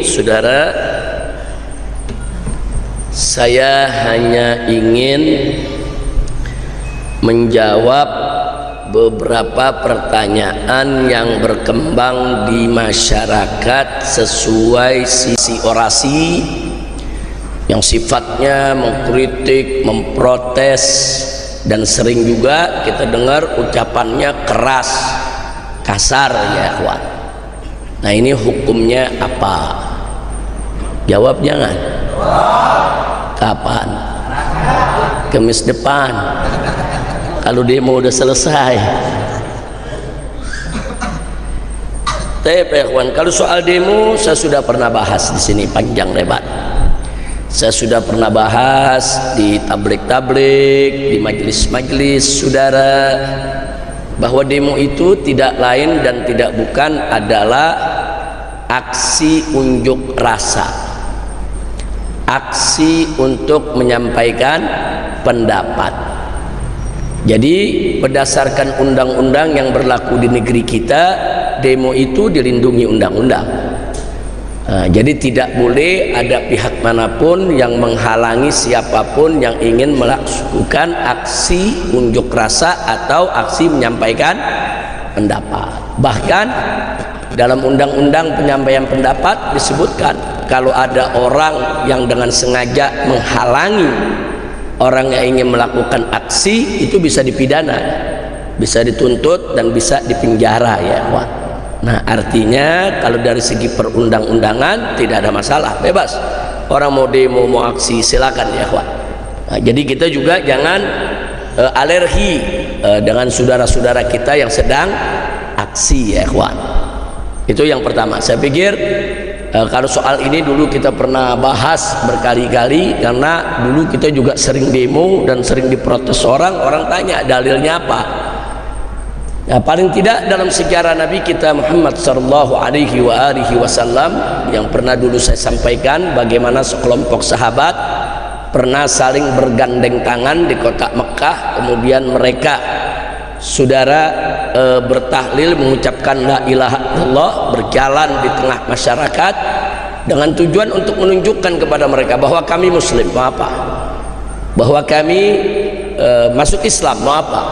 saudara, saya hanya ingin menjawab beberapa pertanyaan yang berkembang di masyarakat sesuai sisi orasi yang sifatnya mengkritik, memprotes, dan sering juga kita dengar ucapannya keras, kasar ya ikhwan. Nah, ini hukumnya apa? Jawab jangan. Kapan? Kamis depan. Kalau demo udah selesai. Tapi ikhwan, kalau soal demo saya sudah pernah bahas di sini panjang lebar. Saya sudah pernah bahas di tablik-tablik, di majelis-majelis saudara, bahwa demo itu tidak lain dan tidak bukan adalah aksi unjuk rasa, aksi untuk menyampaikan pendapat. Jadi berdasarkan undang-undang yang berlaku di negeri kita, demo itu dilindungi undang-undang. Jadi tidak boleh ada pihak manapun yang menghalangi siapapun yang ingin melakukan aksi unjuk rasa atau aksi menyampaikan pendapat. Bahkan dalam undang-undang penyampaian pendapat disebutkan kalau ada orang yang dengan sengaja menghalangi orang yang ingin melakukan aksi, itu bisa dipidana, bisa dituntut dan bisa dipenjara ya Wak. Nah, artinya kalau dari segi perundang-undangan tidak ada masalah, bebas. Orang mau demo, mau aksi, silakan ya ikhwan. Nah, jadi kita juga jangan alergi dengan saudara-saudara kita yang sedang aksi ya ikhwan. Itu yang pertama. Saya pikir kalau soal ini dulu kita pernah bahas berkali-kali, karena dulu kita juga sering demo dan sering diprotes orang tanya dalilnya apa. Nah, paling tidak dalam sejarah Nabi kita Muhammad sallallahu alaihi wasallam yang pernah dulu saya sampaikan bagaimana sekelompok sahabat pernah saling bergandeng tangan di kota Mekah, kemudian mereka saudara bertahlil mengucapkan la ilaha illallah, berjalan di tengah masyarakat dengan tujuan untuk menunjukkan kepada mereka bahwa kami muslim, mau apa, bahwa kami masuk Islam, mau apa.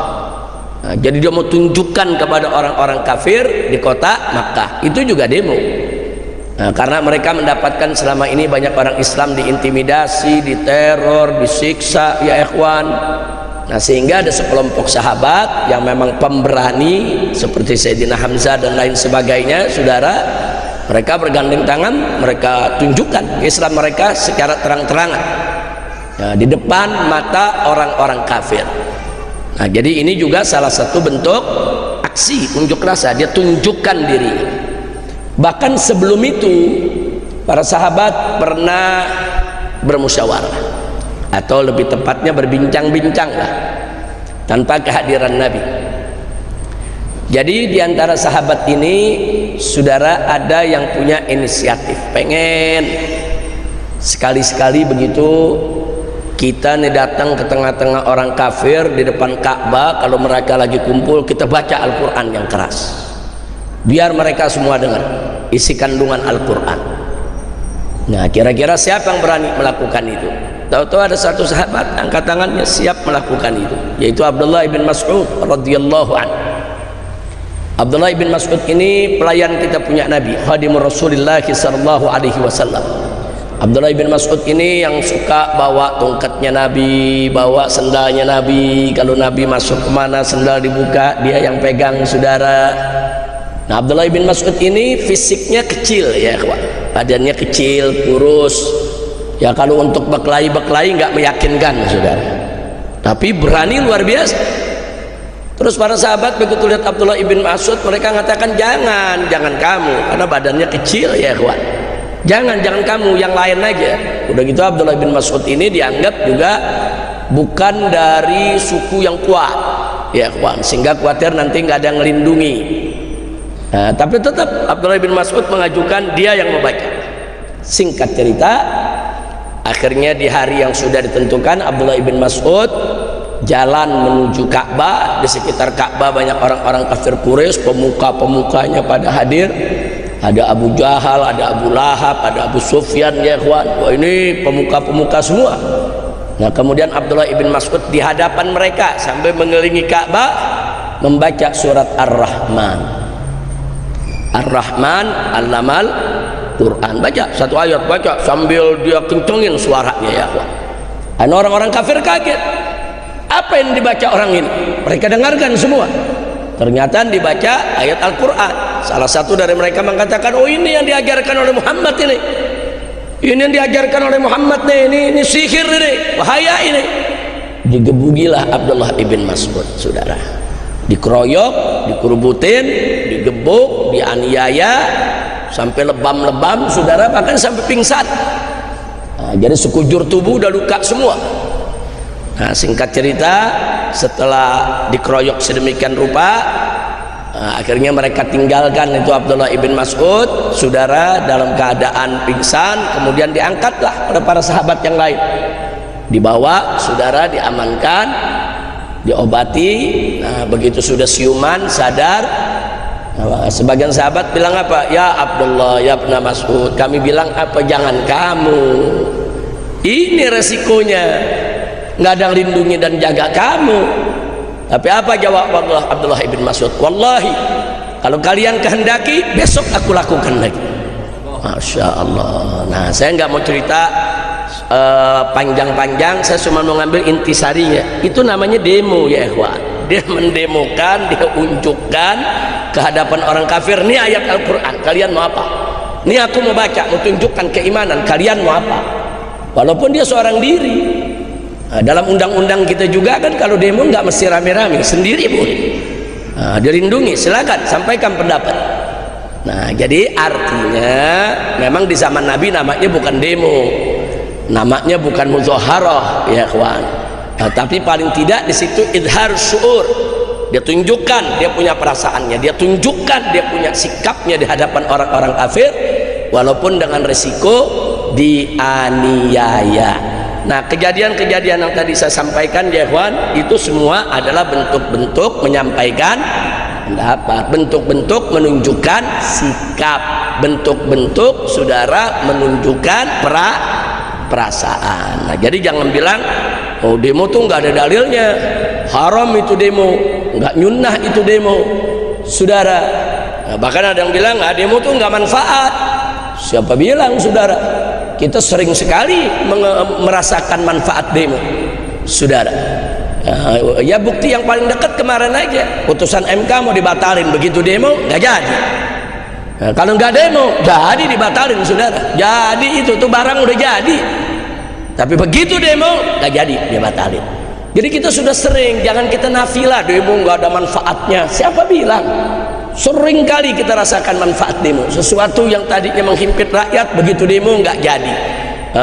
Nah, jadi dia mau tunjukkan kepada orang-orang kafir di kota Makkah. Itu juga demo. Nah, karena mereka mendapatkan selama ini banyak orang Islam diintimidasi, diteror, disiksa ya ikhwan. Nah, sehingga ada sekelompok sahabat yang memang pemberani seperti Sayyidina Hamzah dan lain sebagainya, saudara, mereka bergandeng tangan, mereka tunjukkan Islam mereka secara terang-terangan, nah, di depan mata orang-orang kafir. Nah, jadi ini juga salah satu bentuk aksi unjuk rasa, dia tunjukkan diri. Bahkan sebelum itu para sahabat pernah bermusyawarah, atau lebih tepatnya berbincang-bincang lah, tanpa kehadiran Nabi. Jadi diantara sahabat ini saudara ada yang punya inisiatif, pengen sekali-sekali begitu kita nih datang ke tengah-tengah orang kafir di depan Ka'bah, kalau mereka lagi kumpul kita baca Al-Quran yang keras biar mereka semua dengar isi kandungan Al-Quran. Nah, kira-kira siapa yang berani melakukan itu? Tahu-tahu ada satu sahabat angkat tangannya siap melakukan itu, yaitu Abdullah bin Mas'ud radhiyallahu anhu. Abdullah bin Mas'ud ini pelayan kita punya Nabi, khadimur Rasulullah sallallahu alaihi wasallam. Abdullah bin Mas'ud ini yang suka bawa tongkatnya Nabi, bawa sendalnya Nabi. Kalau Nabi masuk kemana sendal dibuka, dia yang pegang saudara. Nah, Abdullah bin Mas'ud ini fisiknya kecil ya kawan, badannya kecil, kurus. Ya kalau untuk berkelahi nggak meyakinkan saudara, tapi berani luar biasa. Terus para sahabat begitu lihat Abdullah bin Mas'ud, mereka mengatakan jangan kamu, karena badannya kecil ya kawan. Jangan kamu, yang lain aja. Udah gitu Abdullah bin Mas'ud ini dianggap juga bukan dari suku yang kuat ya kawan, sehingga khawatir nanti nggak ada yang melindungi. Nah, tapi tetap Abdullah bin Mas'ud mengajukan dia yang membaca. Singkat cerita, akhirnya di hari yang sudah ditentukan Abdullah bin Mas'ud jalan menuju Ka'bah. Di sekitar Ka'bah banyak orang-orang kafir Quraisy, pemuka-pemukanya pada hadir. Ada Abu Jahal, ada Abu Lahab, ada Abu Sufyan, ya ikhwan. Wah, ini pemuka-pemuka semua. Nah, kemudian Abdullah ibn Mas'ud di hadapan mereka sampai mengelilingi Ka'bah membaca surat Ar-Rahman. Ar-Rahman allamal Quran. Baca satu ayat, baca sambil dia kencengin suaranya, ya ikhwan. Dan orang-orang kafir kaget. Apa yang dibaca orang ini? Mereka dengarkan semua. Ternyata dibaca ayat Al-Quran. Salah satu dari mereka mengatakan, oh ini yang diajarkan oleh Muhammad ini. Ini yang diajarkan oleh Muhammad nih, ini sihir ini, bahaya ini. Digebukilah Abdullah ibn Mas'ud, saudara. Dikeroyok, dikerubutin, digebuk, dianiaya, sampai lebam-lebam, saudara, bahkan sampai pingsan. Nah, jadi sekujur tubuh udah luka semua. Nah, singkat cerita, setelah dikeroyok sedemikian rupa, akhirnya mereka tinggalkan itu Abdullah ibn Mas'ud, saudara, dalam keadaan pingsan. Kemudian diangkatlah oleh para sahabat yang lain, dibawa, saudara, diamankan, diobati. Nah, begitu sudah siuman, sadar, sebagian sahabat bilang apa? Ya Abdullah, ya ibn Mas'ud. Kami bilang apa? Jangan kamu, ini resikonya, nggak ada yang lindungi dan jaga kamu. Tapi apa jawab Abdullah ibn Mas'ud? Wallahi, kalau kalian kehendaki, besok aku lakukan lagi. Masya Allah. Nah, saya nggak mau cerita panjang-panjang, saya cuma mau ngambil intisarinya. Itu namanya demo, ya ikhwan. Dia mendemokan, dia unjukkan ke hadapan orang kafir, ini ayat Al-Quran, kalian mau apa? Ini aku mau baca, mau tunjukkan keimanan, kalian mau apa? Walaupun dia seorang diri. Nah, dalam undang-undang kita juga kan kalau demo nggak mesti rame-rame, sendiri boleh. Nah, dilindungi, silakan sampaikan pendapat. Nah, jadi artinya memang di zaman Nabi namanya bukan demo, namanya bukan mudzaharah, ya kawan. Nah, tapi paling tidak di situ idhar syuur, dia tunjukkan dia punya perasaannya, dia tunjukkan dia punya sikapnya di hadapan orang-orang kafir, walaupun dengan resiko dianiaya. Nah, kejadian-kejadian yang tadi saya sampaikan, ya ikhwan, itu semua adalah bentuk-bentuk menyampaikan pendapat, bentuk-bentuk menunjukkan sikap, bentuk-bentuk, saudara, menunjukkan perasaan. Nah, jadi jangan bilang, oh demo tuh nggak ada dalilnya, haram itu demo, nggak nyunnah itu demo, saudara. Nah, bahkan ada yang bilang, ah, demo tuh nggak manfaat. Siapa bilang, saudara? Kita sering sekali merasakan manfaat demo, saudara. Ya bukti yang paling dekat kemarin aja, putusan MK mau dibatalin, begitu demo nggak jadi. Nah, kalau nggak demo jadi dibatalin, saudara. Jadi itu tuh barang udah jadi, tapi begitu demo nggak jadi, dia batalin. Jadi kita sudah sering, jangan kita nafilah demo nggak ada manfaatnya. Siapa bilang? Sering kali kita rasakan manfaat demo. Sesuatu yang tadinya menghimpit rakyat, begitu demo nggak jadi.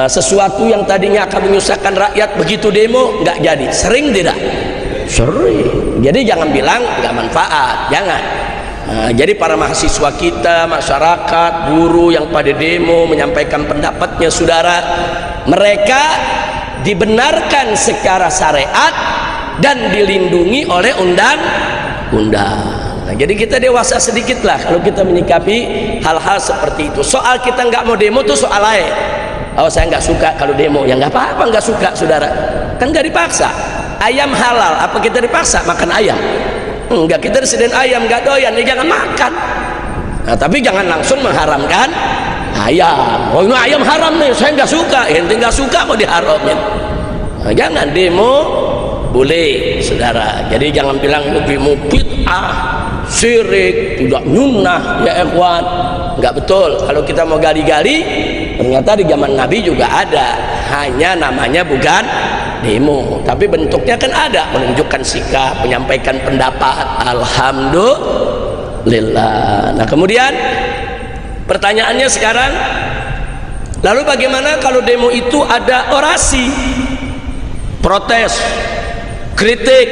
Sesuatu yang tadinya akan menyusahkan rakyat, begitu demo nggak jadi. Sering tidak? Sering. Jadi jangan bilang nggak manfaat, jangan. Jadi para mahasiswa kita, masyarakat, guru yang pada demo menyampaikan pendapatnya, saudara, mereka dibenarkan secara syariat dan dilindungi oleh undang-undang. Nah, jadi kita dewasa sedikitlah kalau kita menyikapi hal-hal seperti itu. Soal kita nggak mau demo itu soal lain. Oh, saya nggak suka kalau demo, ya nggak apa-apa nggak suka, saudara. Kan nggak dipaksa. Ayam halal, apa kita dipaksa makan ayam? Enggak, kita disediain ayam nggak doyan, ya jangan makan. Nah, tapi jangan langsung mengharamkan ayam. Oh, ini ayam haram nih, saya nggak suka. Ente nggak suka mau diharamin. Nah, jangan demo boleh, saudara. Jadi jangan bilang lebih bid'ah, syirik, tidak nyunnah, ya ikhwan. Enggak betul. Kalau kita mau gali-gali, ternyata di zaman Nabi juga ada, hanya namanya bukan demo, tapi bentuknya kan ada, menunjukkan sikap, menyampaikan pendapat. Alhamdulillah. Nah, kemudian pertanyaannya sekarang, lalu bagaimana kalau demo itu ada orasi, protes, kritik?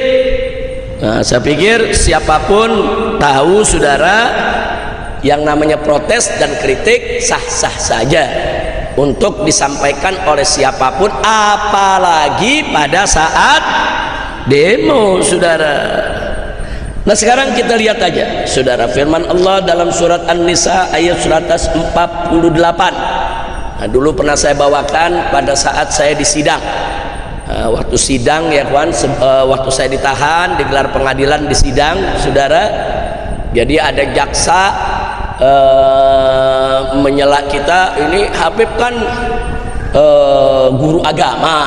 Nah, saya pikir siapapun tahu, saudara, yang namanya protes dan kritik sah-sah saja untuk disampaikan oleh siapapun, apalagi pada saat demo, saudara. Nah sekarang kita lihat aja saudara, firman Allah dalam surat An-Nisa ayat 148. Nah, dulu pernah saya bawakan pada saat saya disidang, waktu sidang ya kawan, waktu saya ditahan, digelar pengadilan di sidang saudara. Jadi ada jaksa menyela kita, ini Habib kan guru agama,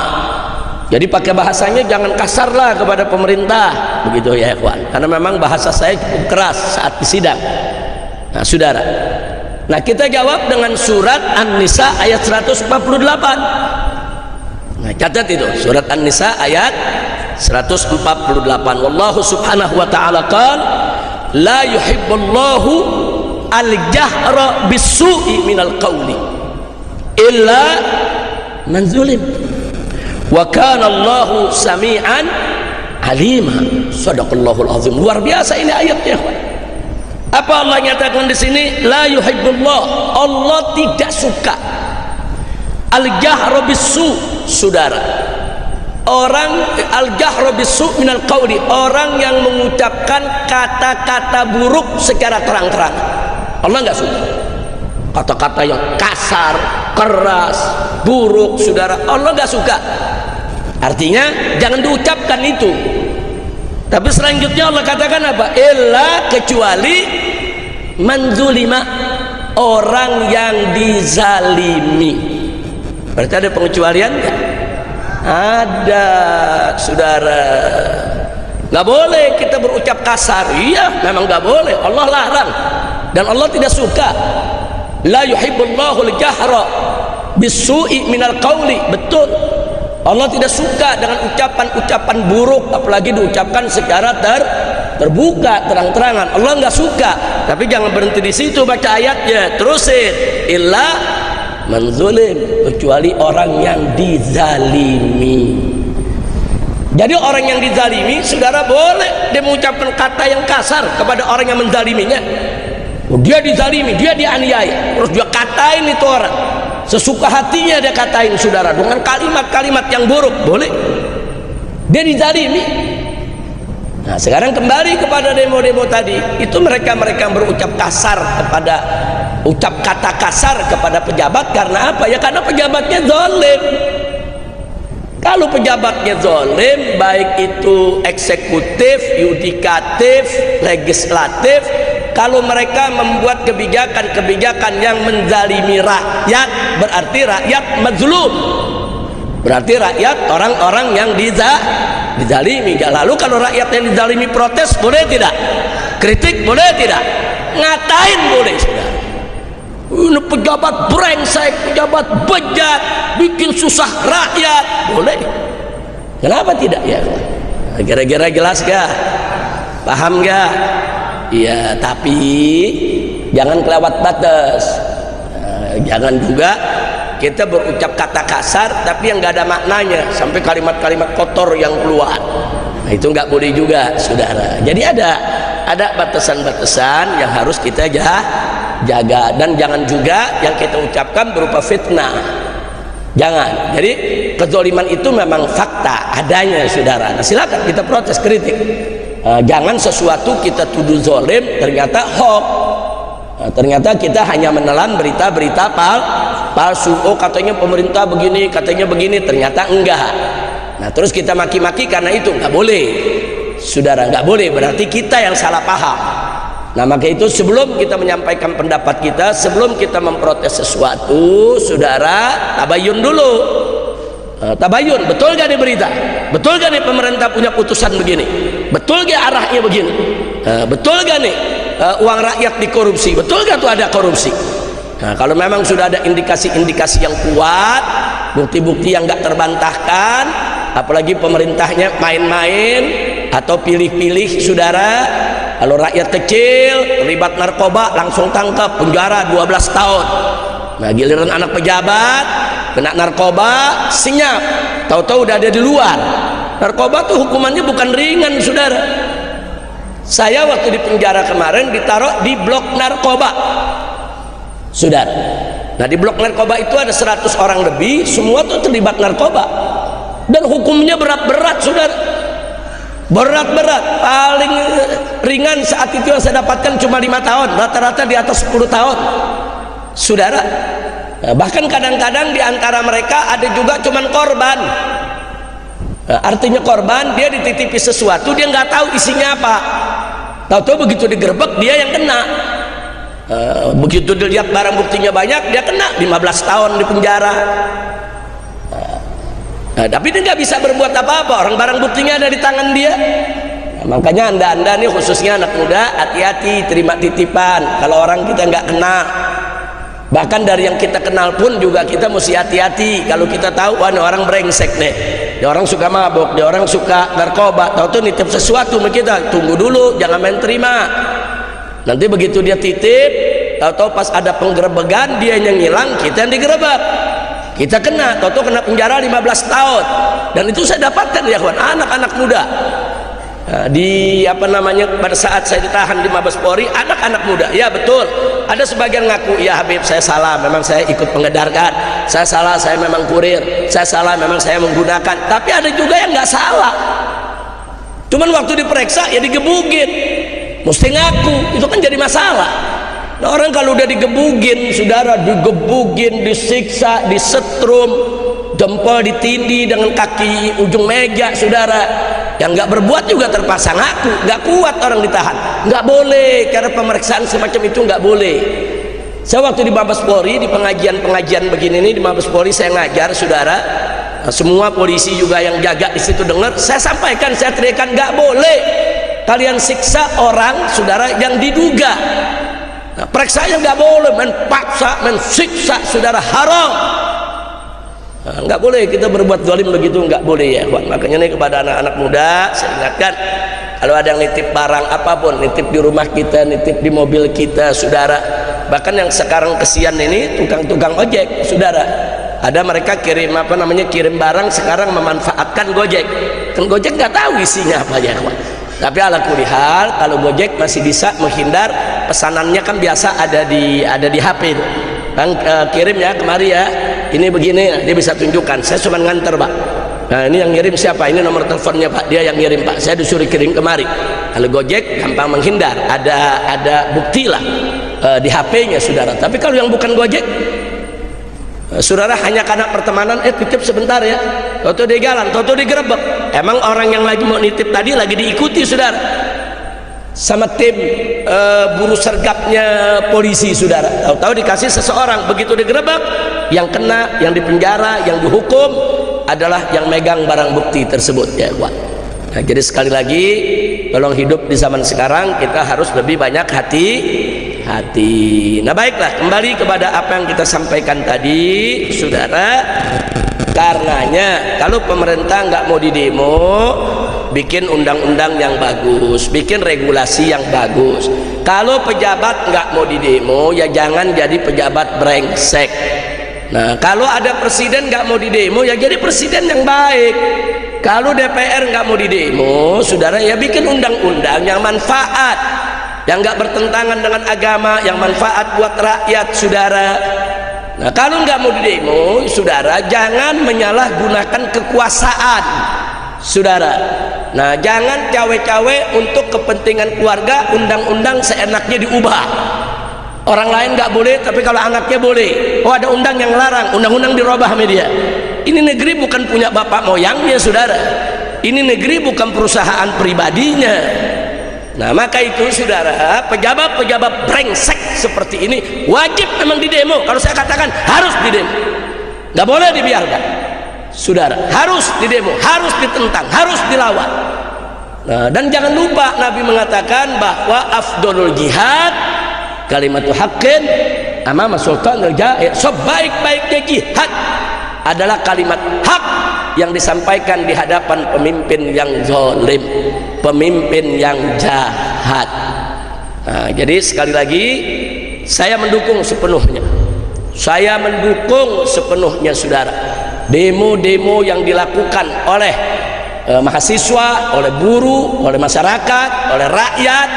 jadi pakai bahasanya jangan kasar lah kepada pemerintah, begitu ya kawan, karena memang bahasa saya cukup keras saat di sidang. Nah saudara, nah kita jawab dengan surat An-Nisa ayat 148. Nah catat itu, surat An-Nisa ayat 148. Wallahu subhanahu wa ta'ala qala la yuhibbullahu al-jahra bis-su'i minal qawli illa man zulim wa kana Allahu sami'an alima. Shadaqallahul azim. Luar biasa ini ayatnya. Apa Allah nyatakan di sini? La yuhibbullah, Allah tidak suka al-jahra bis-su', saudara. Orang al-jahra bis-su' minal qawli, orang yang mengucapkan kata-kata buruk secara terang-terang. Allah enggak suka kata-kata yang kasar, keras, buruk, saudara. Allah enggak suka. Artinya jangan diucapkan itu. Tapi selanjutnya Allah katakan apa? Illa, kecuali manzulima, orang yang dizalimi. Berarti ada pengecualian enggak? Ada, saudara. Nggak boleh kita berucap kasar. Iya, memang nggak boleh. Allah larang dan Allah tidak suka. La yuhibbullahu al-jahra bis-su'i minal qawli. Betul, Allah tidak suka dengan ucapan-ucapan buruk, apalagi diucapkan secara terbuka, terang-terangan. Allah nggak suka. Tapi jangan berhenti di situ, baca ayatnya, terusin. Illa manzulim, kecuali orang yang dizalimi. Jadi orang yang dizalimi, saudara, boleh dia mengucapkan kata yang kasar kepada orang yang menzaliminya. Dia dizalimi, dia dianiaya, terus dia katain itu orang sesuka hatinya, dia katain saudara dengan kalimat-kalimat yang buruk, boleh. Dia dizalimi. Nah sekarang kembali kepada demo-demo tadi, itu mereka yang berucap kasar kepada, ucap kata kasar kepada pejabat. Karena apa? Ya karena pejabatnya zalim. Kalau pejabatnya zalim, baik itu eksekutif, yudikatif, legislatif, kalau mereka membuat kebijakan-kebijakan yang menzalimi rakyat, berarti rakyat mazlum. Berarti rakyat orang-orang yang dizalimi. Lalu kalau rakyat yang dizalimi protes, boleh tidak? Kritik boleh tidak? Ngatain boleh, saudara. Ini pejabat brengsek, pejabat bejat, bikin susah rakyat, boleh. Kenapa tidak ya? Kira-kira jelas gak? Paham gak? Iya, tapi jangan kelewat batas. Jangan juga kita berucap kata kasar tapi yang nggak ada maknanya, sampai kalimat-kalimat kotor yang keluar. Nah itu nggak boleh juga, saudara. Jadi ada batasan-batasan yang harus kita jaga, dan jangan juga yang kita ucapkan berupa fitnah. Jangan. Jadi kezaliman itu memang fakta adanya, saudara. Nah, silakan kita protes, kritik. Jangan sesuatu kita tuduh zalim ternyata hoax. Ternyata kita hanya menelan berita-berita palsu. Oh katanya pemerintah begini, katanya begini, ternyata enggak. Nah terus kita maki-maki karena itu, nggak boleh, saudara, nggak boleh. Berarti kita yang salah paham. Nah maka itu sebelum kita menyampaikan pendapat kita, sebelum kita memprotes sesuatu, saudara, tabayun dulu. Tabayun, betul gak nih berita? Betul gak nih pemerintah punya putusan begini? Betul gak arahnya begini? Betul gak nih uang rakyat dikorupsi? Betul gak tuh ada korupsi? Nah kalau memang sudah ada indikasi-indikasi yang kuat, bukti-bukti yang gak terbantahkan, apalagi pemerintahnya main-main atau pilih-pilih, saudara. Kalau rakyat kecil terlibat narkoba, langsung tangkap, penjara 12 tahun. Nah giliran anak pejabat kena narkoba, senyap, tahu-tahu udah ada di luar. Narkoba tuh hukumannya bukan ringan, saudara. Saya waktu di penjara kemarin ditaruh di blok narkoba, saudara. Nah di blok narkoba itu ada 100 orang lebih, semua tuh terlibat narkoba, dan hukumnya berat-berat, saudara. berat-berat. Paling ringan saat itu yang saya dapatkan cuma 5 tahun, rata-rata di atas 10 tahun saudara. Bahkan kadang-kadang di antara mereka ada juga cuman korban. Artinya korban, dia dititipi sesuatu, dia nggak tahu isinya apa, tahu-tahu begitu digerebek dia yang kena. Begitu dilihat barang buktinya banyak, dia kena 15 tahun di penjara. Tapi dia nggak bisa berbuat apa-apa, orang barang buktinya ada di tangan dia. Makanya anda nih khususnya anak muda, hati-hati terima titipan. Kalau orang kita nggak kenal, bahkan dari yang kita kenal pun juga kita mesti hati-hati. Kalau kita tahu, wah ini orang brengsek deh, dia orang suka mabuk, dia orang suka narkoba, tahu-tahu nitip sesuatu sama kita, tunggu dulu, jangan main terima. Nanti begitu dia titip, tahu-tahu pas ada penggerebegan dia yang ngilang, kita yang digerebek, kita kena, tahu-tahu kena penjara 15 tahun. Dan itu saya dapatkan ya kawan, anak-anak muda. Di apa namanya, pada saat saya ditahan di Mabes Polri, anak-anak muda, ya betul, ada sebagian ngaku, ya Habib saya salah, memang saya ikut mengedarkan, saya salah, saya memang kurir, saya salah, memang saya menggunakan. Tapi ada juga yang nggak salah, cuman waktu diperiksa ya digebugin, mesti ngaku, itu kan jadi masalah. Nah, orang kalau udah digebugin saudara, digebugin, disiksa, disetrum, jempol ditindih dengan kaki ujung meja saudara, yang nggak berbuat juga terpaksa ngaku, nggak kuat orang ditahan, nggak boleh, karena pemeriksaan semacam itu nggak boleh. Saya waktu di Mabes Polri, di pengajian begini nih di Mabes Polri, saya ngajar saudara, semua polisi juga yang jaga di situ dengar, saya sampaikan, saya teriakan, nggak boleh kalian siksa orang saudara yang diduga. Nah, periksanya nggak boleh, main paksa, main siksa saudara, haram. Nah, nggak boleh kita berbuat zalim begitu, nggak boleh ya kawan. Makanya nih kepada anak-anak muda saya ingatkan, kalau ada yang nitip barang apapun, nitip di rumah kita, nitip di mobil kita saudara, bahkan yang sekarang kesian ini tukang-tukang ojek saudara, ada mereka kirim apa namanya, kirim barang sekarang memanfaatkan Gojek, kan Gojek nggak tahu isinya apa ya kawan. Tapi ala kulihal, kalau Gojek masih bisa menghindar, pesanannya kan biasa ada di HP itu. Bang kirim ya kemari ya, ini begini, dia bisa tunjukkan, saya cuma nganter Pak. Nah ini yang ngirim siapa, ini nomor teleponnya Pak, dia yang ngirim Pak, saya disuruh kirim kemari. Kalau Gojek gampang menghindar, ada bukti lah di HP-nya saudara. Tapi kalau yang bukan Gojek, saudara hanya karena pertemanan, titip sebentar ya, toto dia jalan, toto digerebek. Emang orang yang lagi mau nitip tadi lagi diikuti saudara sama tim buru sergapnya polisi saudara, tahu-tahu dikasih seseorang, begitu digerebek, yang kena, yang dipenjara, yang dihukum adalah yang megang barang bukti tersebut ya kawan. Nah, jadi sekali lagi tolong hidup di zaman sekarang kita harus lebih banyak hati-hati. Nah baiklah, kembali kepada apa yang kita sampaikan tadi saudara. Karenanya kalau pemerintah nggak mau didemo, bikin undang-undang yang bagus, bikin regulasi yang bagus. Kalau pejabat nggak mau didemo, ya jangan jadi pejabat brengsek. Nah kalau ada presiden nggak mau didemo, ya jadi presiden yang baik. Kalau DPR nggak mau didemo saudara, ya bikin undang-undang yang manfaat, yang nggak bertentangan dengan agama, yang manfaat buat rakyat saudara. Nah kalau nggak mau didemo saudara, jangan menyalahgunakan kekuasaan saudara. Nah jangan cawe-cawe untuk kepentingan keluarga, undang-undang seenaknya diubah. Orang lain nggak boleh, tapi kalau anaknya boleh. Oh ada undang yang larang, undang-undang dirubah media. Ini negeri bukan punya bapak moyangnya saudara, ini negeri bukan perusahaan pribadinya. Nah maka itu saudara, pejabat-pejabat brengsek seperti ini wajib memang didemo. Kalau saya katakan harus didemo, nggak boleh dibiarkan saudara, harus didemo, harus ditentang, harus dilawan. Nah dan jangan lupa Nabi mengatakan bahwa afdolul jihad kalimatu haqqin amama sultanul jair. Sebaik-baiknya jihad adalah kalimat hak yang disampaikan di hadapan pemimpin yang zalim, pemimpin yang jahat. Nah, jadi sekali lagi saya mendukung sepenuhnya, saya mendukung sepenuhnya saudara, demo-demo yang dilakukan oleh mahasiswa, oleh buruh, oleh masyarakat, oleh rakyat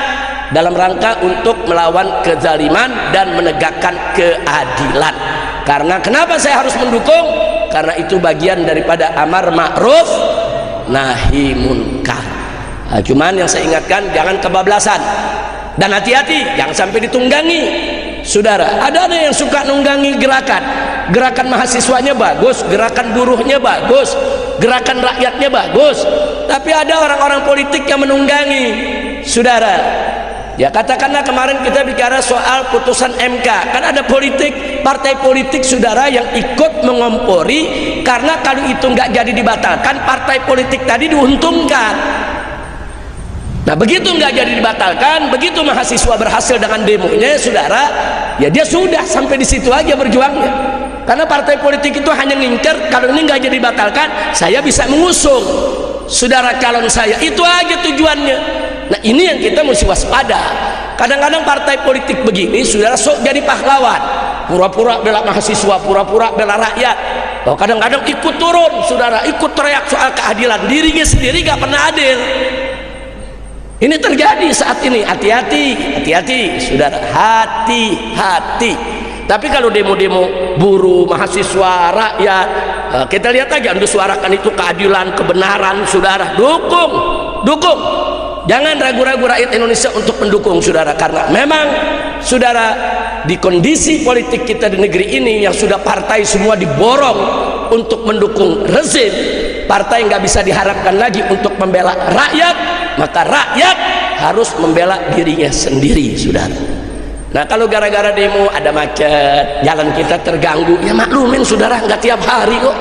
dalam rangka untuk melawan kezaliman dan menegakkan keadilan. Karena kenapa saya harus mendukung? Karena itu bagian daripada amar ma'ruf nahi munkar. Cuman yang saya ingatkan, jangan kebablasan dan hati-hati, jangan sampai ditunggangi. Saudara, ada yang suka nunggangi gerakan mahasiswanya bagus, gerakan buruhnya bagus, gerakan rakyatnya bagus, tapi ada orang-orang politik yang menunggangi. Saudara, ya katakanlah kemarin kita bicara soal putusan MK, kan ada partai politik saudara yang ikut mengompori, karena kalau itu nggak jadi dibatalkan, partai politik tadi diuntungkan. Nah begitu nggak jadi dibatalkan, begitu mahasiswa berhasil dengan demonya, saudara, ya dia sudah sampai di situ aja berjuangnya. Karena partai politik itu hanya ngincer, kalau ini nggak jadi dibatalkan, saya bisa mengusung saudara calon saya, itu aja tujuannya. Nah ini yang kita mesti waspada. Kadang-kadang partai politik begini, saudara, sok jadi pahlawan, pura-pura bela mahasiswa, pura-pura bela rakyat. Oh, kadang-kadang ikut turun, saudara, ikut teriak soal keadilan, dirinya sendiri nggak pernah adil. Ini terjadi saat ini. Hati-hati, saudara, hati-hati. Tapi kalau demo-demo buruh, mahasiswa, rakyat, kita lihat aja, untuk suarakan itu keadilan, kebenaran, saudara, dukung. Jangan ragu-ragu rakyat Indonesia untuk mendukung, saudara, karena memang, saudara, di kondisi politik kita di negeri ini yang sudah partai semua diborong untuk mendukung rezim, partai nggak bisa diharapkan lagi untuk membela rakyat, maka rakyat harus membela dirinya sendiri, saudara. Nah kalau gara-gara demo ada macet, jalan kita terganggu, ya maklumin, saudara, nggak tiap hari kok,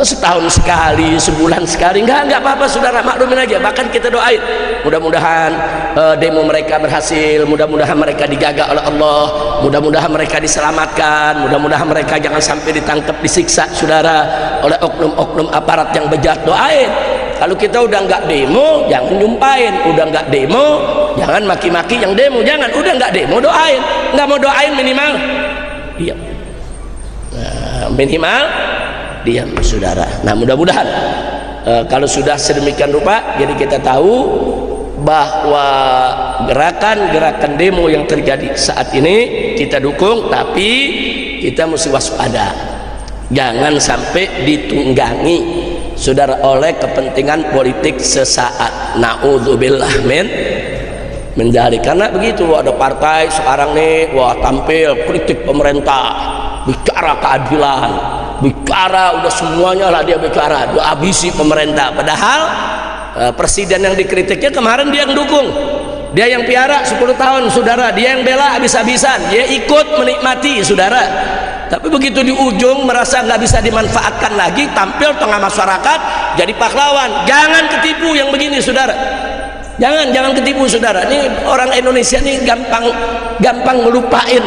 setahun sekali, sebulan sekali, nggak apa-apa, saudara, maklumin aja. Bahkan kita doain, mudah-mudahan demo mereka berhasil, mudah-mudahan mereka dijaga oleh Allah, mudah-mudahan mereka diselamatkan, mudah-mudahan mereka jangan sampai ditangkap, disiksa, saudara, oleh oknum-oknum aparat yang bejat. Doain. Kalau kita udah nggak demo, jangan nyumpain. Udah nggak demo, jangan maki-maki yang demo. Jangan, udah nggak demo, doain. Nggak mau doain, minimal diam. Nah, minimal diam, saudara. Nah mudah-mudahan kalau sudah sedemikian rupa, jadi kita tahu bahwa gerakan-gerakan demo yang terjadi saat ini kita dukung, tapi kita mesti waspada, jangan sampai ditunggangi, saudara, oleh kepentingan politik sesaat. Na'udzubillah menjadi, karena begitu ada partai sekarang nih, wah, tampil kritik pemerintah, bicara keadilan, bicara udah semuanya lah, dia bicara, dia habisi pemerintah, padahal presiden yang dikritiknya kemarin dia yang dukung, dia yang piara 10 tahun, saudara, dia yang bela habis-habisan, dia ikut menikmati, saudara. Tapi begitu di ujung merasa nggak bisa dimanfaatkan lagi, tampil tengah masyarakat jadi pahlawan. Jangan ketipu yang begini, saudara. Jangan ketipu, saudara. Ini orang Indonesia ini gampang ngelupain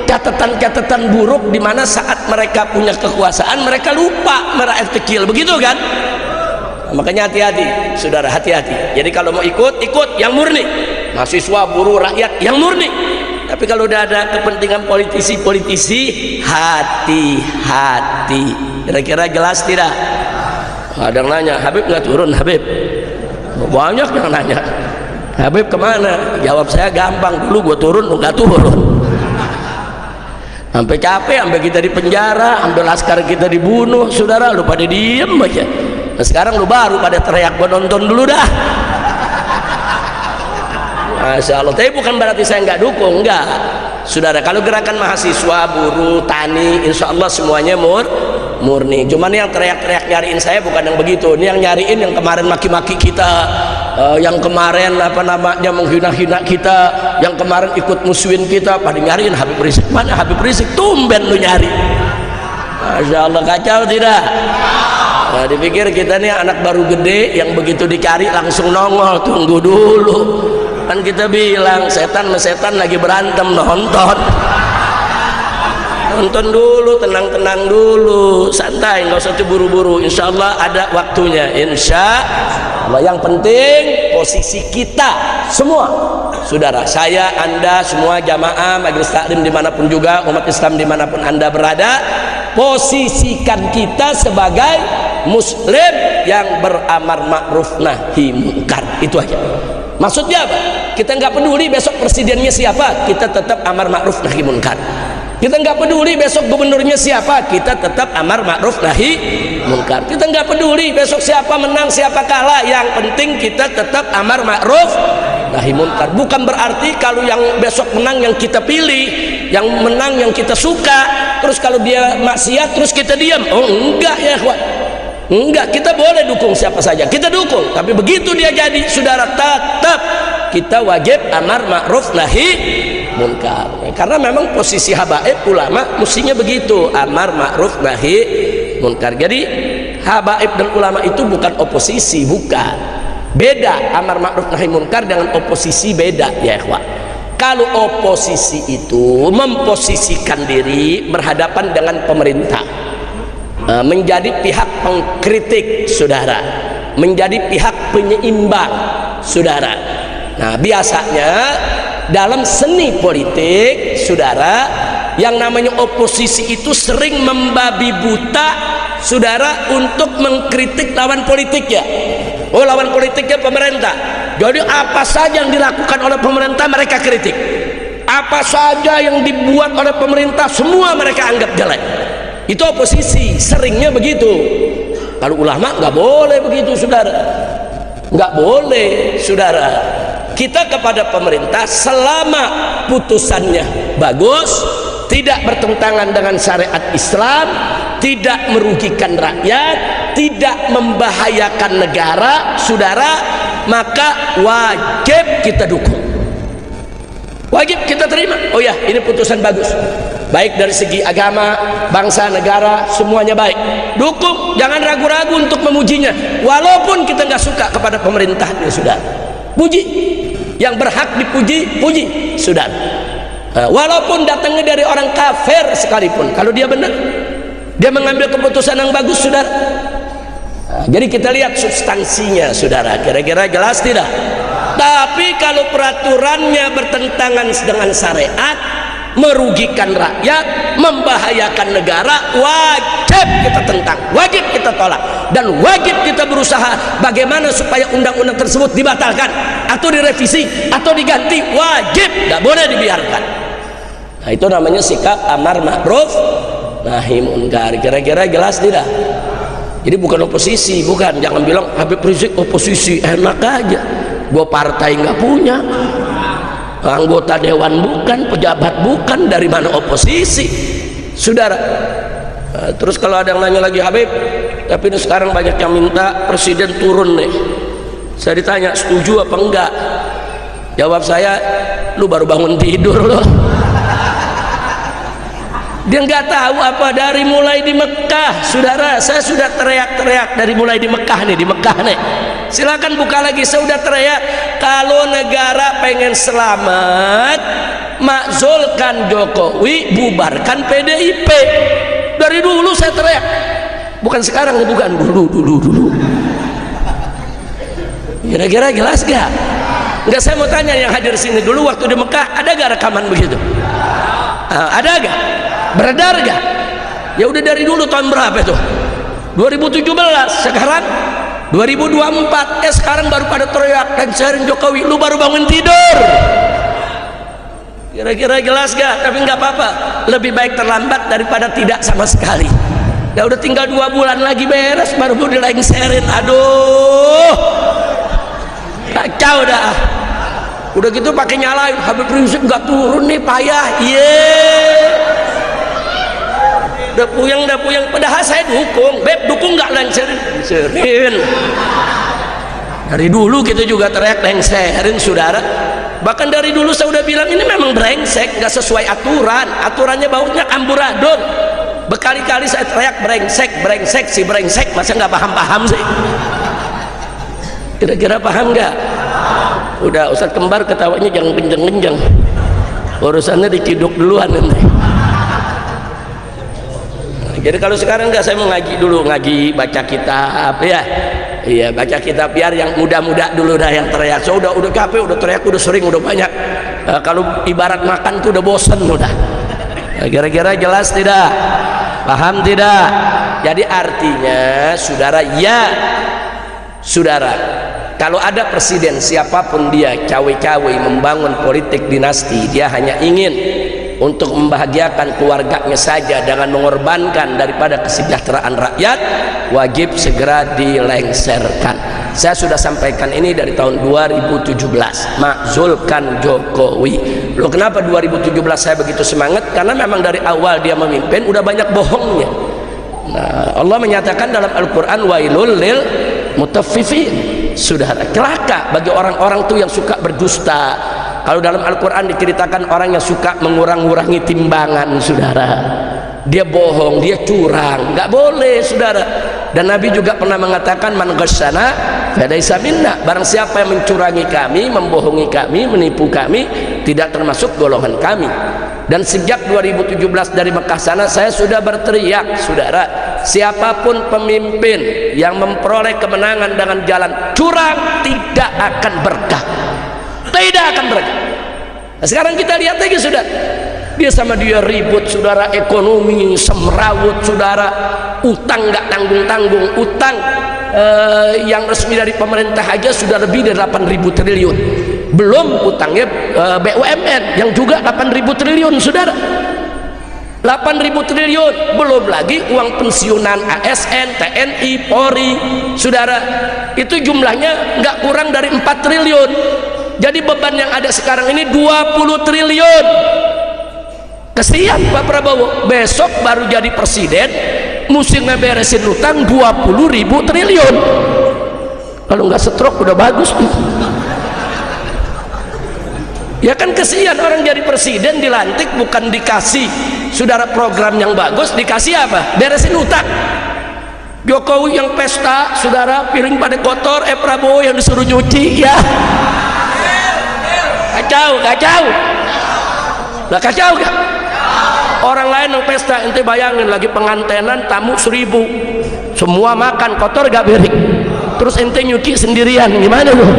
catatan-catatan buruk, di mana saat mereka punya kekuasaan mereka lupa merakyat kecil, begitu kan? Makanya hati-hati, saudara, hati-hati. Jadi kalau mau ikut yang murni, mahasiswa, buruh, rakyat yang murni. Tapi kalau udah ada kepentingan politisi, hati-hati. Kira-kira jelas tidak? Ada yang nanya, Habib nggak turun, Habib? Banyak yang nanya, Habib kemana? Jawab saya gampang, dulu gue turun, lu nggak turun. Sampai capek, sampai kita di penjara, sampai laskar kita dibunuh, saudara, lu pada diem aja. Nah, sekarang lu baru pada teriak, gue nonton dulu dah. Masya Allah. Tapi bukan berarti saya nggak dukung, enggak, saudara. Kalau gerakan mahasiswa, buruh, tani, insya Allah semuanya murni. Cuman yang teriak-teriak nyariin saya bukan yang begitu. Ini yang nyariin yang kemarin maki-maki kita, yang kemarin menghina-hina kita, yang kemarin ikut musuhin kita, pada nyariin Habib Rizik. Mana Habib Rizik? Tumben lu nyari. Masya Allah, kacau tidak? Nah, dipikir kita nih anak baru gede yang begitu dicari langsung nongol. Tunggu dulu, kan kita bilang setan sama setan lagi berantem, nonton dulu, tenang-tenang dulu, santai, nggak usah buru-buru. Insya Allah ada waktunya, insya Allah. Yang penting posisi kita semua, saudara, saya, anda, semua jamaah majelis taklim dimanapun juga, umat Islam dimanapun anda berada, posisikan kita sebagai muslim yang beramar ma'ruf nahi munkar. Itu aja. Maksudnya apa? Kita nggak peduli besok presidennya siapa, kita tetap amar ma'ruf nahi munkar. Kita nggak peduli besok gubernurnya siapa, kita tetap amar ma'ruf nahi munkar. Kita nggak peduli besok siapa menang siapa kalah, yang penting kita tetap amar ma'ruf nahi munkar. Bukan berarti kalau yang besok menang yang kita pilih, yang menang yang kita suka, terus kalau dia maksiat terus kita diam. Oh enggak ya ikhwan, enggak, kita boleh dukung siapa saja, kita dukung, tapi begitu dia jadi saudara, tetap kita wajib amar ma'ruf nahi munkar. Karena memang posisi habaib ulama mestinya begitu, amar ma'ruf nahi munkar. Jadi habaib dan ulama itu bukan oposisi, bukan, beda. Amar ma'ruf nahi munkar dengan oposisi beda ya ikhwan. Kalau oposisi itu memposisikan diri berhadapan dengan pemerintah, menjadi pihak pengkritik saudara, menjadi pihak penyeimbang saudara. Nah biasanya dalam seni politik saudara, yang namanya oposisi itu sering membabi buta saudara untuk mengkritik lawan politiknya. Oh lawan politiknya pemerintah, jadi apa saja yang dilakukan oleh pemerintah mereka kritik, apa saja yang dibuat oleh pemerintah semua mereka anggap jelek. Itu oposisi, seringnya begitu. Kalau ulama nggak boleh begitu saudara, nggak boleh saudara. Kita kepada pemerintah selama putusannya bagus, tidak bertentangan dengan syariat Islam, tidak merugikan rakyat, tidak membahayakan negara saudara, maka wajib kita dukung, wajib kita terima. Oh ya, ini putusan bagus, baik dari segi agama, bangsa, negara, semuanya baik, dukung, jangan ragu-ragu untuk memujinya. Walaupun kita nggak suka kepada pemerintahnya saudara, puji, yang berhak dipuji puji saudara, walaupun datangnya dari orang kafir sekalipun, kalau dia benar, dia mengambil keputusan yang bagus saudara. Jadi kita lihat substansinya saudara, kira-kira jelas tidak? Tapi kalau peraturannya bertentangan dengan syariat, merugikan rakyat, membahayakan negara, wajib kita tentang, wajib kita tolak, dan wajib kita berusaha bagaimana supaya undang-undang tersebut dibatalkan atau direvisi atau diganti, wajib, nggak boleh dibiarkan. Nah itu namanya sikap amar ma'ruf nahi munkar. Kira-kira jelas tidak? Jadi bukan oposisi, bukan, jangan bilang Habib Rizik oposisi, enak aja, gua partai nggak punya, anggota dewan bukan, pejabat bukan, dari mana oposisi saudara. Terus kalau ada yang nanya lagi, Habib tapi ini sekarang banyak yang minta presiden turun nih, saya ditanya setuju apa enggak, jawab saya, lu baru bangun tidur loh. Dia nggak tahu apa, dari mulai di Mekah saudara, saya sudah teriak-teriak dari mulai di Mekah nih, di Mekah nih, silakan buka lagi, saya udah teriak, kalau negara pengen selamat, makzulkan Jokowi, bubarkan PDIP. Dari dulu saya teriak, bukan sekarang, bukan, dulu. Kira-kira jelas gak? Enggak, saya mau tanya yang hadir sini dulu waktu di Mekah, ada gak rekaman begitu? Ada gak? Beredar gak? Ya udah dari dulu, tahun berapa itu? 2017, sekarang 2024, sekarang baru pada teriak dan sharing Jokowi, lu baru bangun tidur. Kira-kira jelas gak? Tapi nggak apa-apa, lebih baik terlambat daripada tidak sama sekali. Ya udah tinggal 2 bulan lagi beres, baru mau dilengserin. Aduh, kacau dah. Udah gitu pakai nyalain, Habib Rizik nggak turun nih, payah. Udah puyeng, padahal saya dukung, Beb dukung nggak lengserin. Dari dulu kita juga teriak lengserin saudara. Bahkan dari dulu saya udah bilang ini memang brengsek, nggak sesuai aturan, aturannya baunya amburadul. Berkali-kali saya teriak brengsek, si brengsek, masa nggak paham sih? Kira-kira paham nggak? Udah, Ustadz Kembar ketawanya jangan kenceng-kenceng, urusannya diciduk duluan nanti. Jadi kalau sekarang enggak, saya mau ngaji dulu, ngaji baca kitab ya. Iya, baca kitab, biar yang muda-muda dulu dah yang teriak. So udah capek, udah teriak, udah sering, udah banyak. Kalau ibarat makan tuh udah bosen udah. Kira-kira jelas tidak? Paham tidak? Jadi artinya saudara, ya saudara, kalau ada presiden siapapun dia cawe-cawe membangun politik dinasti, dia hanya ingin untuk membahagiakan keluarganya saja dengan mengorbankan daripada kesejahteraan rakyat, wajib segera dilengserkan. Saya sudah sampaikan ini dari tahun 2017, makzulkan Jokowi. Loh, kenapa 2017 saya begitu semangat? Karena memang dari awal dia memimpin udah banyak bohongnya. Nah, Allah menyatakan dalam Al-Quran, wailul lil mutaffifin. Saudara, celaka bagi orang-orang tuh yang suka berdusta. Kalau dalam Al-Quran diceritakan orang yang suka mengurang-urangi timbangan, saudara, dia bohong, dia curang, nggak boleh, saudara. Dan Nabi juga pernah mengatakan, man ghasyana falaysa minna, barang siapa yang mencurangi kami, membohongi kami, menipu kami, tidak termasuk golongan kami. Dan sejak 2017 dari Mekah sana saya sudah berteriak, saudara, siapapun pemimpin yang memperoleh kemenangan dengan jalan curang tidak akan berkah, tidak akan berkah. Nah, sekarang kita lihat lagi, sudah dia sama dia ribut, saudara, ekonomi semrawut, saudara, utang nggak tanggung-tanggung, utang yang resmi dari pemerintah aja sudah lebih dari 8.000 triliun, belum utangnya BUMN yang juga 8.000 triliun, saudara. 8.000 triliun, belum lagi uang pensiunan ASN, TNI, Polri, saudara, itu jumlahnya nggak kurang dari 4 triliun. Jadi beban yang ada sekarang ini 20 triliun. Kesian Pak Prabowo, besok baru jadi presiden, mesti ngeberesin utang 20.000 triliun. Kalau nggak stroke udah bagus. Ya kan kesian orang jadi presiden dilantik bukan dikasih, saudara, program yang bagus, dikasih apa? Beresin utang. Jokowi yang pesta, saudara, piring pada kotor, Prabowo yang disuruh nyuci, ya. Kacau, kacau. Lah kacau kan? Orang lain yang pesta, ente bayangin lagi pengantenan tamu 1000, semua makan kotor gak berik, terus ente nyuci sendirian, gimana loh?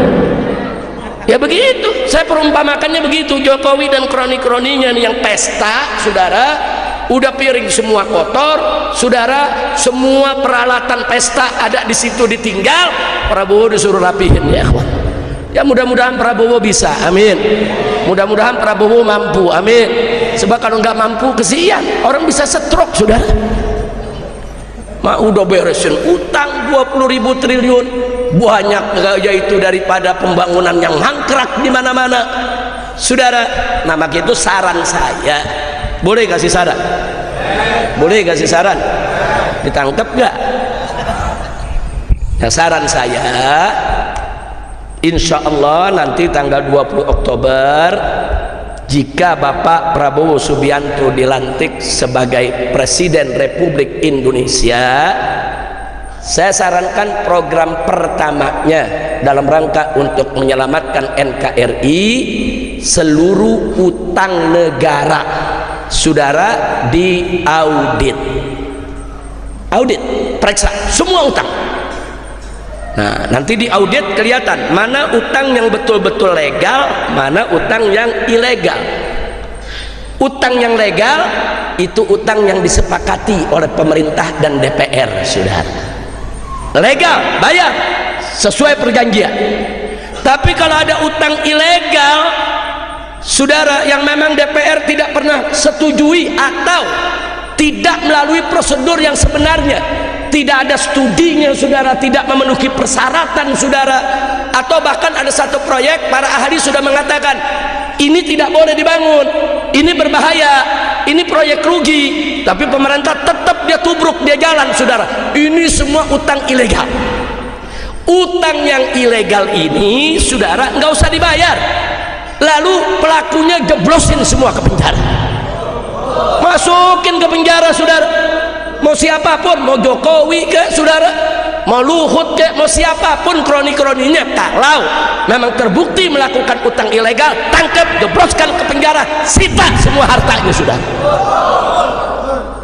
Ya begitu, saya perumpamakannya begitu. Jokowi dan kroni-kroninya nih yang pesta, saudara, udah piring semua kotor, saudara, semua peralatan pesta ada di situ ditinggal, Prabowo disuruh rapihin, ya. Ya mudah-mudahan Prabowo bisa, amin. Mudah-mudahan Prabowo mampu, amin. Sebab kalau nggak mampu kesian, orang bisa stroke, saudara. Udah beresin utang 20.000 triliun, banyak yaitu daripada pembangunan yang mangkrak di mana-mana, saudara. Nah, maka itu saran saya, boleh kasih saran? Boleh kasih saran? Ditangkap nggak? Nah, saran saya, insya Allah nanti tanggal 20 Oktober jika Bapak Prabowo Subianto dilantik sebagai Presiden Republik Indonesia, saya sarankan program pertamanya dalam rangka untuk menyelamatkan NKRI, seluruh utang negara, saudara, diaudit. Audit, periksa semua utang. Nah, nanti di audit kelihatan mana utang yang betul-betul legal, mana utang yang ilegal. Utang yang legal itu utang yang disepakati oleh pemerintah dan DPR, saudara. Legal, bayar sesuai perjanjian. Tapi kalau ada utang ilegal, saudara, yang memang DPR tidak pernah setujui atau tidak melalui prosedur yang sebenarnya, tidak ada studinya, saudara, tidak memenuhi persyaratan, saudara, atau bahkan ada satu proyek para ahli sudah mengatakan ini tidak boleh dibangun, ini berbahaya, ini proyek rugi, tapi pemerintah tetap dia tubruk, dia jalan, saudara. Ini semua utang ilegal. Utang yang ilegal ini, saudara, nggak usah dibayar, lalu pelakunya jeblosin semua ke penjara, masukin ke penjara, saudara. Mau siapapun, mau Jokowi ke, saudara, mau Luhut ke, mau siapapun kroni-kroninya, kalau memang terbukti melakukan utang ilegal, tangkap, jebloskan ke penjara, sita semua hartanya, saudara.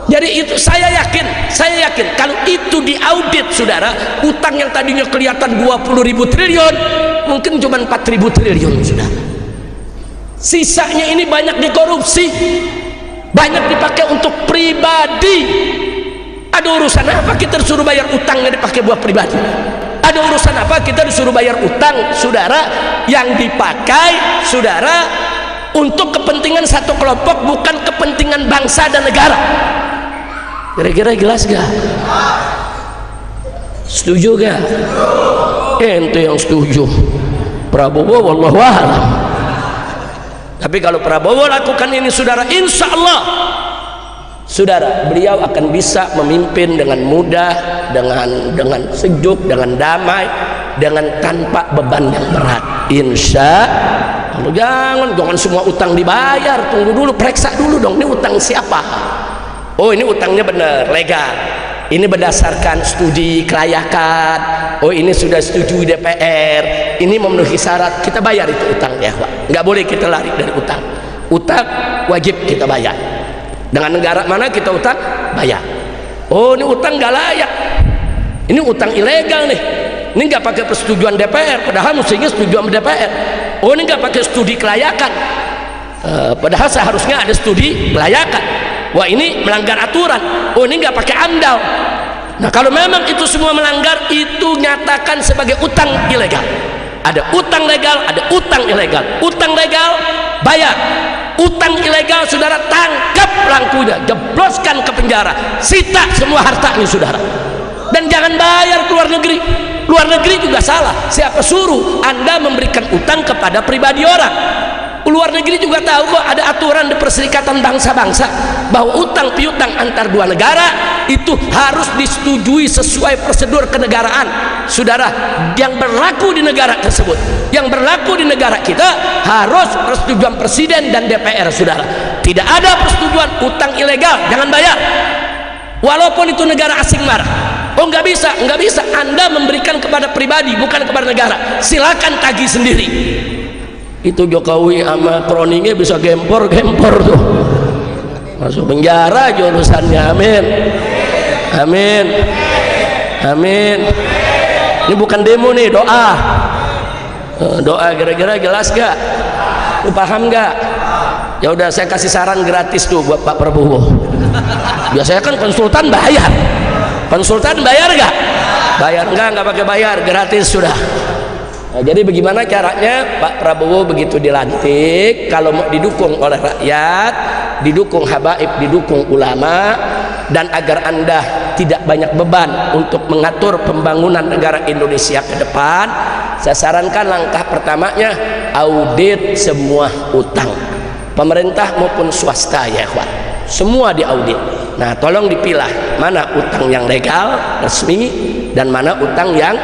Jadi itu saya yakin kalau itu diaudit, saudara, utang yang tadinya kelihatan 20.000 triliun mungkin cuma 4.000 triliun, saudara. Sisanya ini banyak dikorupsi, banyak dipakai untuk pribadi. Ada urusan apa kita disuruh bayar utangnya dipakai buat pribadi? Ada urusan apa kita disuruh bayar utang, saudara, yang dipakai, saudara, untuk kepentingan satu kelompok, bukan kepentingan bangsa dan negara. Kira-kira jelas gak? Setuju gak? Ente yang setuju. Prabowo wallahu a'lam. Tapi kalau Prabowo lakukan ini saudara, insya Allah saudara, beliau akan bisa memimpin dengan mudah, dengan sejuk, dengan damai, dengan tanpa beban yang berat, insya Allah. Jangan semua utang dibayar. Tunggu dulu, periksa dulu dong, ini utang siapa? Oh, ini utangnya benar, legal, ini berdasarkan studi kelayakan. Oh, ini sudah setuju DPR, ini memenuhi syarat, kita bayar itu utangnya, Pak. Nggak boleh kita lari dari utang. Utang wajib kita bayar. Dengan negara mana kita utang? Bayar. Oh, ini utang nggak layak, ini utang ilegal nih, ini nggak pakai persetujuan DPR, padahal mestinya setujuan DPR. Oh, ini nggak pakai studi kelayakan, padahal seharusnya ada studi kelayakan. Wah, ini melanggar aturan. Oh, ini nggak pakai AMDAL. Nah, kalau memang itu semua melanggar, itu nyatakan sebagai utang ilegal. Ada utang legal, ada utang ilegal. Utang legal bayar, utang ilegal saudara tangkap pelakunya, jebloskan ke penjara, sita semua hartanya saudara, dan jangan bayar ke luar negeri. Luar negeri juga salah. Siapa suruh Anda memberikan utang kepada pribadi orang? Luar negeri juga tahu kok, ada aturan di Perserikatan Bangsa-Bangsa bahwa utang piutang antar dua negara itu harus disetujui sesuai prosedur kenegaraan saudara yang berlaku di negara tersebut. Yang berlaku di negara kita harus persetujuan presiden dan DPR saudara. Tidak ada persetujuan utang ilegal jangan bayar, walaupun itu negara asing marah. Oh, nggak bisa Anda memberikan kepada pribadi bukan kepada negara, silakan tagih sendiri. Itu Jokowi sama kroningnya bisa gempor tuh, masuk penjara aja urusannya. Amin, amin, amin. Ini bukan demo nih, doa. Doa kira-kira jelas gak? Lu paham gak? Ya udah, saya kasih saran gratis tuh buat Pak Prabowo. Biasanya kan konsultan bayar. Konsultan bayar gak? Bayar enggak pakai bayar, gratis sudah. Nah, jadi bagaimana caranya Pak Prabowo begitu dilantik, kalau mau didukung oleh rakyat, didukung habaib, didukung ulama, dan agar Anda tidak banyak beban untuk mengatur pembangunan negara Indonesia ke depan, saya sarankan langkah pertamanya audit semua utang pemerintah maupun swasta ya kawan, semua diaudit. Nah, tolong dipilah mana utang yang legal resmi dan mana utang yang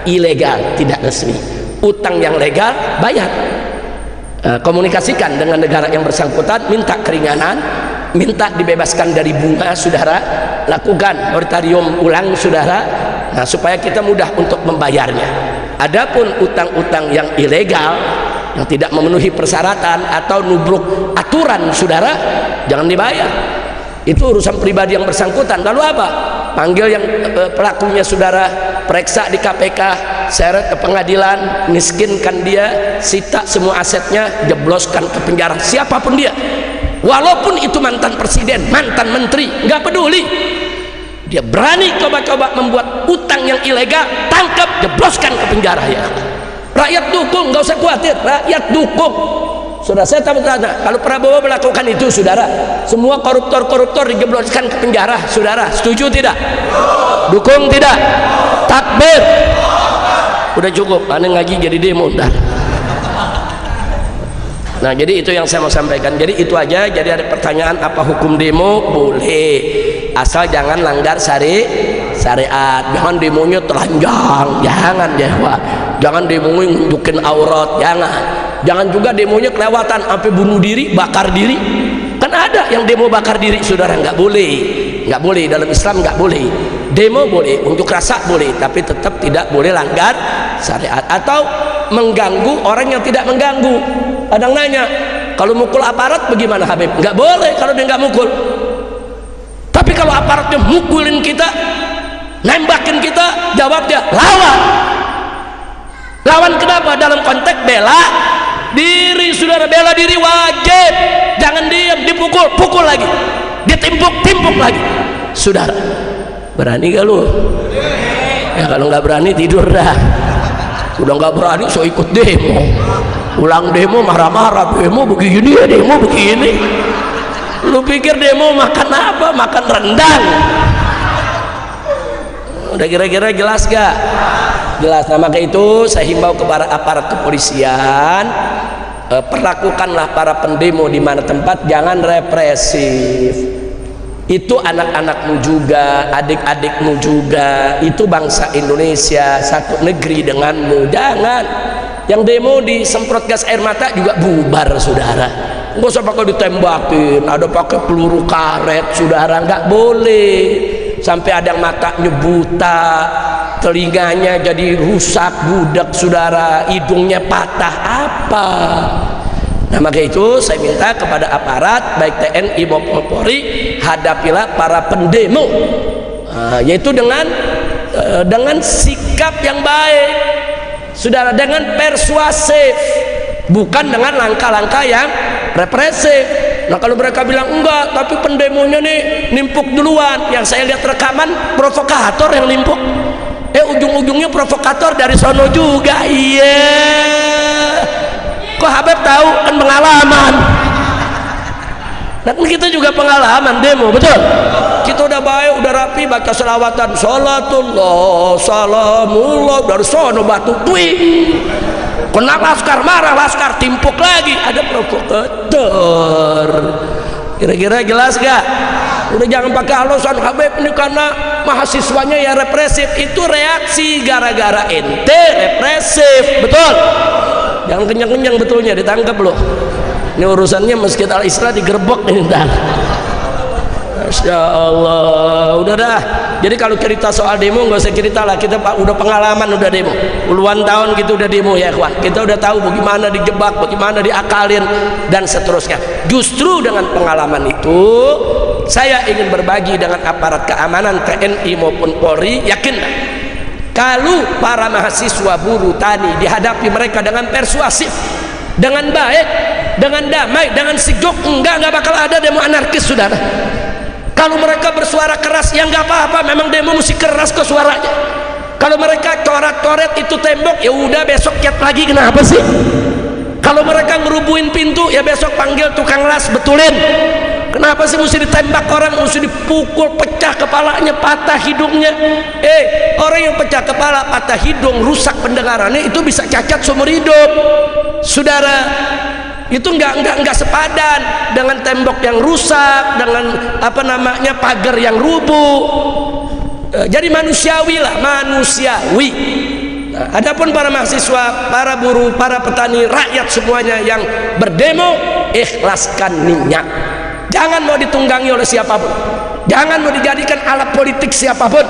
ilegal tidak resmi. Utang yang legal bayar, komunikasikan dengan negara yang bersangkutan, minta keringanan, minta dibebaskan dari bunga saudara, lakukan moratorium ulang saudara. Nah, supaya kita mudah untuk membayarnya. Adapun utang-utang yang ilegal yang tidak memenuhi persyaratan atau nubruk aturan saudara, jangan dibayar. Itu urusan pribadi yang bersangkutan. Lalu apa? Panggil yang pelakunya saudara, periksa di KPK, seret ke pengadilan, miskinkan dia, sita semua asetnya, jebloskan ke penjara siapapun dia, walaupun itu mantan presiden, mantan menteri, nggak peduli. Dia berani coba-coba membuat utang yang ilegal, tangkap, jebloskan ke penjara ya. Rakyat dukung, nggak usah khawatir, rakyat dukung. Saudara, saya tanya, kalau Prabowo melakukan itu saudara, semua koruptor dijebloskan ke penjara saudara, setuju tidak? Dukung tidak? Takbir. Udah cukup, aneh ngaji jadi demo ntar. Nah, jadi itu yang saya mau sampaikan. Jadi itu aja. Jadi ada pertanyaan apa hukum demo? Boleh, asal jangan langgar syariat. Jangan demonya telanjang, jangan jawab. Jangan demonya nunjukin aurat, jangan juga demonya kelewatan sampai bunuh diri, bakar diri. Kan ada yang demo bakar diri saudara, nggak boleh dalam Islam, nggak boleh. Demo boleh, unjuk rasa boleh, tapi tetap tidak boleh langgar syariat atau mengganggu orang yang tidak mengganggu. Kadang nanya, kalau mukul aparat bagaimana Habib? Nggak boleh kalau dia nggak mukul. Tapi kalau aparatnya mukulin kita, nembakin kita, jawab dia lawan kenapa? Dalam konteks bela diri saudara, bela diri wajib. Jangan diam, pukul lagi, ditimpuk lagi saudara. Berani gak lu? Ya kalau nggak berani tidur dah. Udah nggak berani so ikut demo. Pulang demo marah-marah, demo begini ya, demo begini. Lu pikir demo makan apa? Makan rendang. Udah kira-kira jelas gak? Jelas. Nah maka itu saya himbau kepada aparat kepolisian, perlakukanlah para pendemo di mana tempat, jangan represif. Itu anak-anakmu juga, adik-adikmu juga, itu bangsa Indonesia, satu negeri denganmu. Jangan yang demo disemprot gas air mata juga bubar, saudara. Nggak usah pakai ditembakin, ada pakai peluru karet, saudara, nggak boleh. Sampai ada yang matanya buta, telinganya jadi rusak, budak, saudara, hidungnya patah, apa? Nah maka itu saya minta kepada aparat baik TNI maupun Polri, hadapilah para pendemo, yaitu dengan sikap yang baik, saudara, dengan persuasif, bukan dengan langkah-langkah yang represif. Nah kalau mereka bilang enggak, tapi pendemonya nih nimpuk duluan, yang saya lihat rekaman provokator yang nimpuk, ujung-ujungnya provokator dari sono juga. Iya, kok Habib tahu? Kan pengalaman. Dan kita juga pengalaman demo, betul? Kita udah baik, udah rapi, baca selawatan, salatullah, salamullah, dari sono batu twing, kena laskar marah, laskar timpuk lagi, ada provokator. Kira-kira jelas gak? Udah jangan pakai alasan Habib ini karena mahasiswanya ya represif. Itu reaksi gara-gara ente represif, betul? Jangan kenyang-kenyang, betulnya ditangkap loh. Ini urusannya Masjid Al-Isra digerebek ini ntar. Masya Allah. Udah dah. Jadi kalau cerita soal demo nggak usah cerita lah, kita udah pengalaman, udah demo puluhan tahun gitu, udah demo ya ikhwan. Kita udah tahu bagaimana dijebak, bagaimana diakalin dan seterusnya. Justru dengan pengalaman itu saya ingin berbagi dengan aparat keamanan TNI maupun Polri. Yakinlah kalau para mahasiswa buruh tani dihadapi mereka dengan persuasif, dengan baik, dengan damai, dengan sejuk, enggak bakal ada demo anarkis, saudara. Kalau mereka bersuara keras, ya nggak apa-apa, memang demo mesti keras ke suaranya. Kalau mereka coret-coret itu tembok, ya udah besok cat lagi, kenapa sih? Kalau mereka ngerubuhin pintu, ya besok panggil tukang las betulin. Kenapa sih mesti ditembak orang, mesti dipukul, pecah kepalanya, patah hidungnya? Orang yang pecah kepala, patah hidung, rusak pendengarannya, itu bisa cacat seumur hidup, saudara. Itu enggak sepadan dengan tembok yang rusak, dengan pagar yang rubuh. Jadi manusiawi lah, manusiawi. Nah, adapun para mahasiswa, para buruh, para petani, rakyat semuanya yang berdemo, ikhlaskan niat. Jangan mau ditunggangi oleh siapapun, jangan mau dijadikan alat politik siapapun.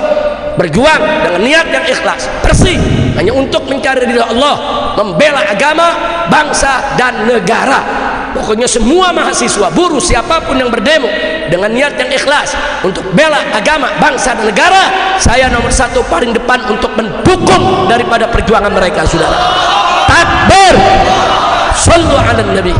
Berjuang dengan niat yang ikhlas, bersih, hanya untuk mencari ridha Allah, membela agama, bangsa dan negara. Pokoknya semua mahasiswa, buruh, siapapun yang berdemo dengan niat yang ikhlas untuk bela agama, bangsa dan negara, saya nomor satu paling depan untuk mendukung daripada perjuangan mereka, saudara. Takbir, sallu ala nabi.